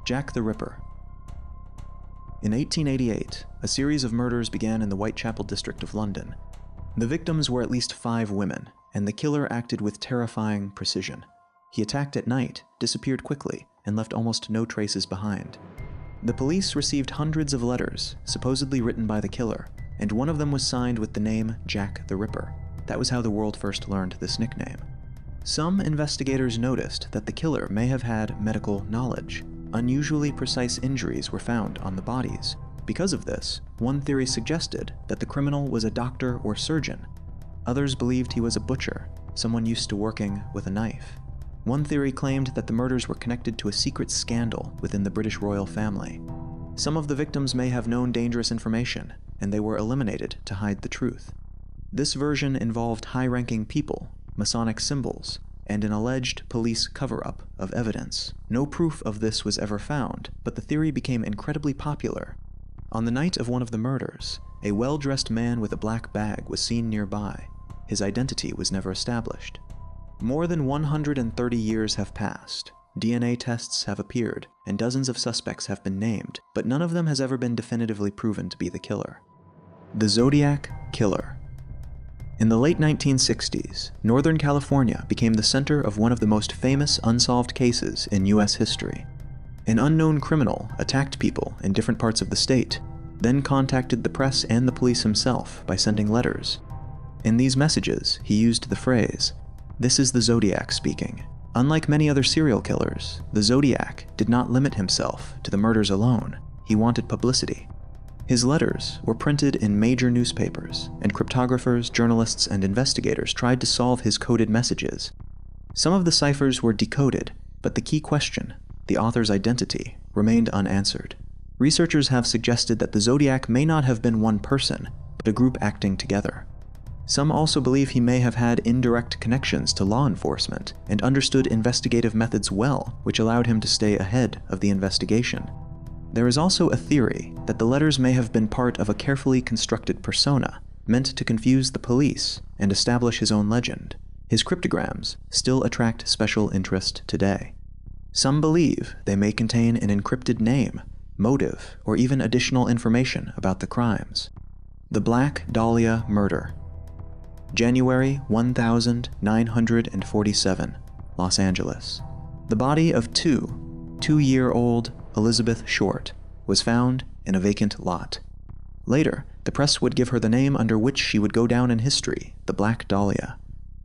Jack the Ripper. In 1888, a series of murders began in the Whitechapel district of London. The victims were at least 5 women, and the killer acted with terrifying precision. He attacked at night, disappeared quickly, and left almost no traces behind. The police received hundreds of letters, supposedly written by the killer, and one of them was signed with the name Jack the Ripper. That was how the world first learned this nickname. Some investigators noticed that the killer may have had medical knowledge. Unusually precise injuries were found on the bodies. Because of this, one theory suggested that the criminal was a doctor or surgeon. Others believed he was a butcher, someone used to working with a knife. One theory claimed that the murders were connected to a secret scandal within the British royal family. Some of the victims may have known dangerous information, and they were eliminated to hide the truth. This version involved high-ranking people, Masonic symbols, and an alleged police cover-up of evidence. No proof of this was ever found, but the theory became incredibly popular. On the night of one of the murders, a well-dressed man with a black bag was seen nearby. His identity was never established. More than 130 years have passed. DNA tests have appeared, and dozens of suspects have been named, but none of them has ever been definitively proven to be the killer. The Zodiac Killer. In the late 1960s, Northern California became the center of one of the most famous unsolved cases in U.S. history. An unknown criminal attacked people in different parts of the state, then contacted the press and the police himself by sending letters. In these messages, he used the phrase, "This is the Zodiac speaking." Unlike many other serial killers, the Zodiac did not limit himself to the murders alone. He wanted publicity. His letters were printed in major newspapers, and cryptographers, journalists, and investigators tried to solve his coded messages. Some of the ciphers were decoded, but the key question, the author's identity, remained unanswered. Researchers have suggested that the Zodiac may not have been one person, but a group acting together. Some also believe he may have had indirect connections to law enforcement and understood investigative methods well, which allowed him to stay ahead of the investigation. There is also a theory that the letters may have been part of a carefully constructed persona, meant to confuse the police and establish his own legend. His cryptograms still attract special interest today. Some believe they may contain an encrypted name, motive, or even additional information about the crimes. The Black Dahlia Murder. January 1947, Los Angeles. The body of two-year-old Elizabeth Short was found in a vacant lot. Later, the press would give her the name under which she would go down in history, the Black Dahlia.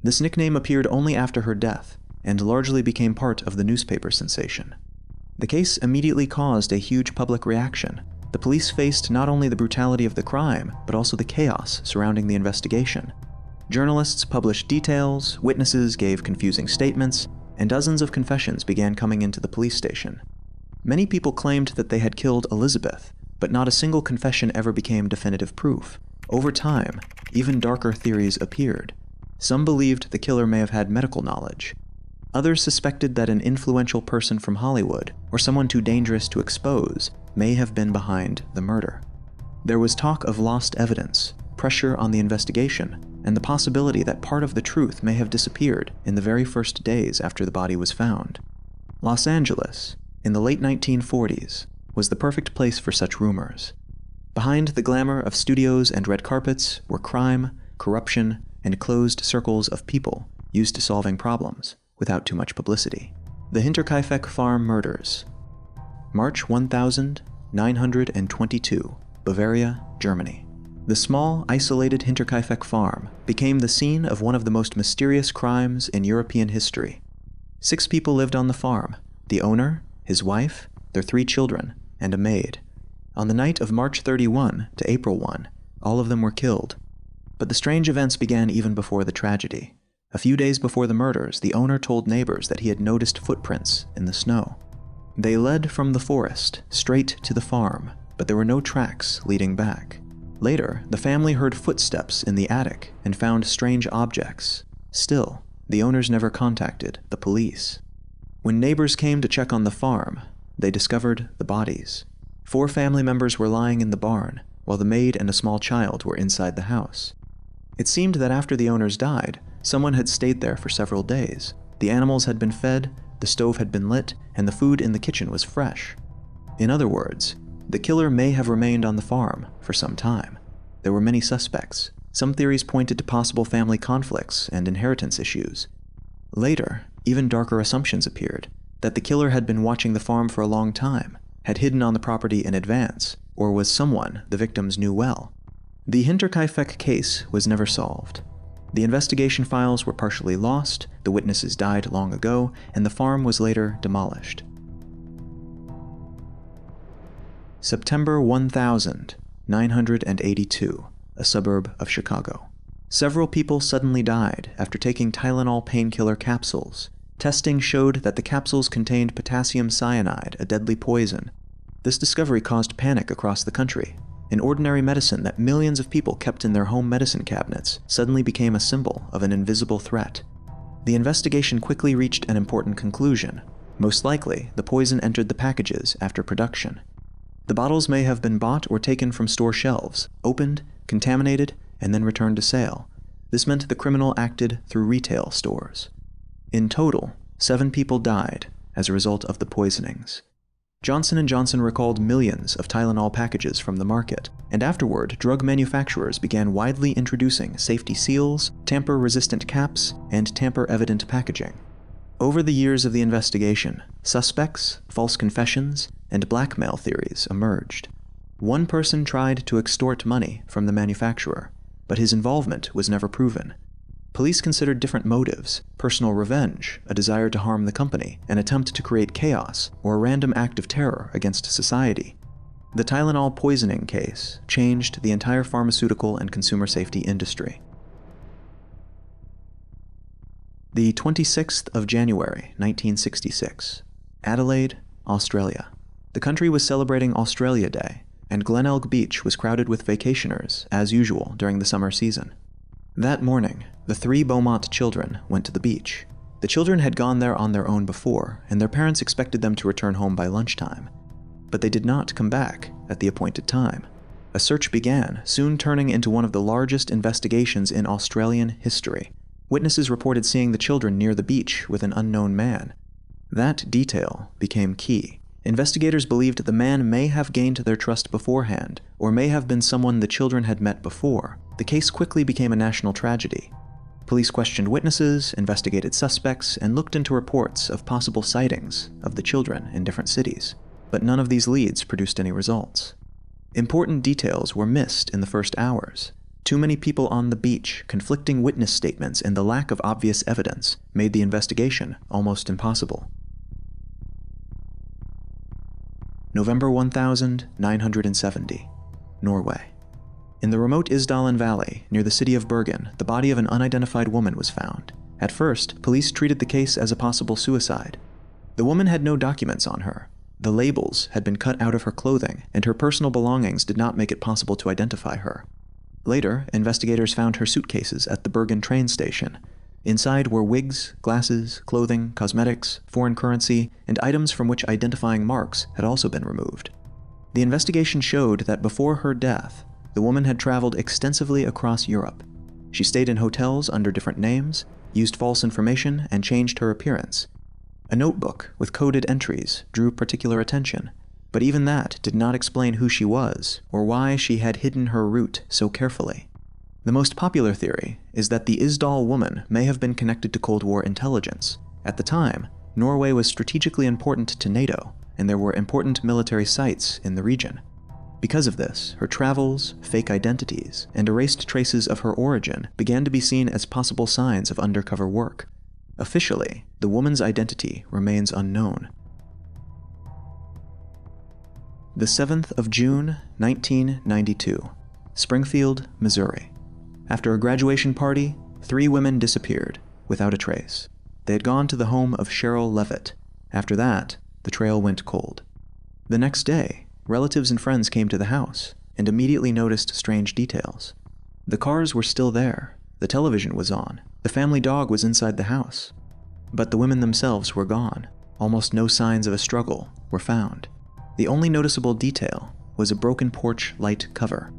This nickname appeared only after her death, and largely became part of the newspaper sensation. The case immediately caused a huge public reaction. The police faced not only the brutality of the crime, but also the chaos surrounding the investigation. Journalists published details, witnesses gave confusing statements, and dozens of confessions began coming into the police station. Many people claimed that they had killed Elizabeth, but not a single confession ever became definitive proof. Over time, even darker theories appeared. Some believed the killer may have had medical knowledge. Others suspected that an influential person from Hollywood, or someone too dangerous to expose, may have been behind the murder. There was talk of lost evidence, pressure on the investigation, and the possibility that part of the truth may have disappeared in the very first days after the body was found. Los Angeles, in the late 1940s, was the perfect place for such rumors. Behind the glamour of studios and red carpets were crime, corruption, and closed circles of people used to solving problems without too much publicity. The Hinterkaifeck Farm Murders. March 1922, Bavaria, Germany. The small, isolated Hinterkaifeck farm became the scene of one of the most mysterious crimes in European history. 6 people lived on the farm: the owner, his wife, their 3 children, and a maid. On the night of March 31 to April 1, all of them were killed. But the strange events began even before the tragedy. A few days before the murders, the owner told neighbors that he had noticed footprints in the snow. They led from the forest straight to the farm, but there were no tracks leading back. Later, the family heard footsteps in the attic and found strange objects. Still, the owners never contacted the police. When neighbors came to check on the farm, they discovered the bodies. 4 family members were lying in the barn, while the maid and a small child were inside the house. It seemed that after the owners died, someone had stayed there for several days. The animals had been fed, the stove had been lit, and the food in the kitchen was fresh. In other words, the killer may have remained on the farm for some time. There were many suspects. Some theories pointed to possible family conflicts and inheritance issues. Later, even darker assumptions appeared, that the killer had been watching the farm for a long time, had hidden on the property in advance, or was someone the victims knew well. The Hinterkaifeck case was never solved. The investigation files were partially lost, the witnesses died long ago, and the farm was later demolished. September 1982, a suburb of Chicago. Several people suddenly died after taking Tylenol painkiller capsules. Testing showed that the capsules contained potassium cyanide, a deadly poison. This discovery caused panic across the country. An ordinary medicine that millions of people kept in their home medicine cabinets suddenly became a symbol of an invisible threat. The investigation quickly reached an important conclusion. Most likely, the poison entered the packages after production. The bottles may have been bought or taken from store shelves, opened, contaminated, and then returned to sale. This meant the criminal acted through retail stores. In total, 7 people died as a result of the poisonings. Johnson & Johnson recalled millions of Tylenol packages from the market, and afterward, drug manufacturers began widely introducing safety seals, tamper-resistant caps, and tamper-evident packaging. Over the years of the investigation, suspects, false confessions, and blackmail theories emerged. One person tried to extort money from the manufacturer, but his involvement was never proven. Police considered different motives: personal revenge, a desire to harm the company, an attempt to create chaos, or a random act of terror against society. The Tylenol poisoning case changed the entire pharmaceutical and consumer safety industry. The 26th of January, 1966, Adelaide, Australia. The country was celebrating Australia Day, and Glenelg Beach was crowded with vacationers, as usual during the summer season. That morning, the 3 Beaumont children went to the beach. The children had gone there on their own before, and their parents expected them to return home by lunchtime. But they did not come back at the appointed time. A search began, soon turning into one of the largest investigations in Australian history. Witnesses reported seeing the children near the beach with an unknown man. That detail became key. Investigators believed the man may have gained their trust beforehand, or may have been someone the children had met before. The case quickly became a national tragedy. Police questioned witnesses, investigated suspects, and looked into reports of possible sightings of the children in different cities. But none of these leads produced any results. Important details were missed in the first hours. Too many people on the beach, conflicting witness statements, and the lack of obvious evidence made the investigation almost impossible. November 1970, Norway. In the remote Isdal Valley, near the city of Bergen, the body of an unidentified woman was found. At first, police treated the case as a possible suicide. The woman had no documents on her. The labels had been cut out of her clothing, and her personal belongings did not make it possible to identify her. Later, investigators found her suitcases at the Bergen train station. Inside were wigs, glasses, clothing, cosmetics, foreign currency, and items from which identifying marks had also been removed. The investigation showed that before her death, the woman had traveled extensively across Europe. She stayed in hotels under different names, used false information, and changed her appearance. A notebook with coded entries drew particular attention, but even that did not explain who she was or why she had hidden her route so carefully. The most popular theory is that the Isdal Woman may have been connected to Cold War intelligence. At the time, Norway was strategically important to NATO, and there were important military sites in the region. Because of this, her travels, fake identities, and erased traces of her origin began to be seen as possible signs of undercover work. Officially, the woman's identity remains unknown. The 7th of June, 1992, Springfield, Missouri. After a graduation party, 3 women disappeared, without a trace. They had gone to the home of Cheryl Levitt. After that, the trail went cold. The next day, relatives and friends came to the house, and immediately noticed strange details. The cars were still there, the television was on, the family dog was inside the house. But the women themselves were gone. Almost no signs of a struggle were found. The only noticeable detail was a broken porch light cover.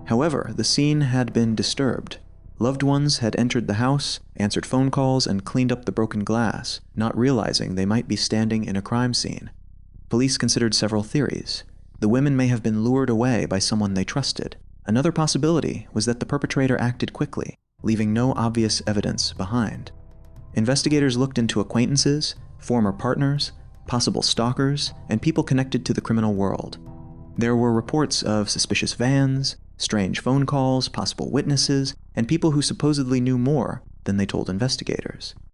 However, the scene had been disturbed. Loved ones had entered the house, answered phone calls, and cleaned up the broken glass, not realizing they might be standing in a crime scene. Police considered several theories. The women may have been lured away by someone they trusted. Another possibility was that the perpetrator acted quickly, leaving no obvious evidence behind. Investigators looked into acquaintances, former partners, possible stalkers, and people connected to the criminal world. There were reports of suspicious vans, strange phone calls, possible witnesses, and people who supposedly knew more than they told investigators.